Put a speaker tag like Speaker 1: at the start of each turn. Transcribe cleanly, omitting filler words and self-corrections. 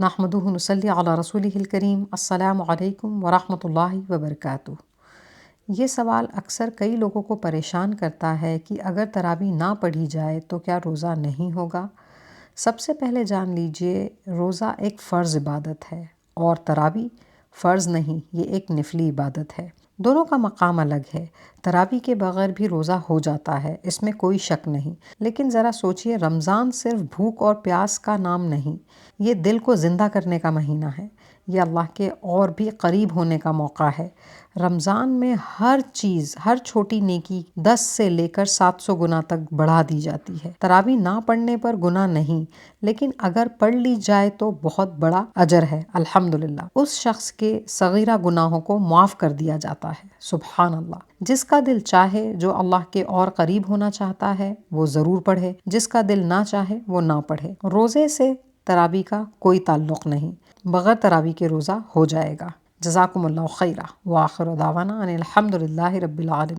Speaker 1: نحمدہ نصلی علی رسولہ الکریم۔ السلام علیکم ورحمۃ اللہ وبرکاتہ۔ یہ سوال اکثر کئی لوگوں کو پریشان کرتا ہے کہ اگر تراویح نہ پڑھی جائے تو کیا روزہ نہیں ہوگا؟ سب سے پہلے جان لیجئے، روزہ ایک فرض عبادت ہے اور تراویح فرض نہیں، یہ ایک نفلی عبادت ہے۔ دونوں کا مقام الگ ہے۔ تراویح کے بغیر بھی روزہ ہو جاتا ہے، اس میں کوئی شک نہیں، لیکن ذرا سوچئے، رمضان صرف بھوک اور پیاس کا نام نہیں، یہ دل کو زندہ کرنے کا مہینہ ہے، یہ اللہ کے اور بھی قریب ہونے کا موقع ہے۔ رمضان میں ہر چیز، ہر چھوٹی نیکی 10 سے لے کر 700 گنا تک بڑھا دی جاتی ہے۔ تراویح نہ پڑھنے پر گناہ نہیں، لیکن اگر پڑھ لی جائے تو بہت بڑا اجر ہے۔ الحمدللہ، اس شخص کے صغیرہ گناہوں کو معاف کر دیا جاتا ہے۔ سبحان اللہ۔ جس کا دل چاہے، جو اللہ کے اور قریب ہونا چاہتا ہے، وہ ضرور پڑھے، جس کا دل نہ چاہے وہ نہ پڑھے۔ روزے سے تراویح کا کوئی تعلق نہیں، بغیر تراویح کے روزہ ہو جائے گا۔ جزاکم اللہ خیرا، وآخر دعوانا ان الحمد للہ رب العالمین۔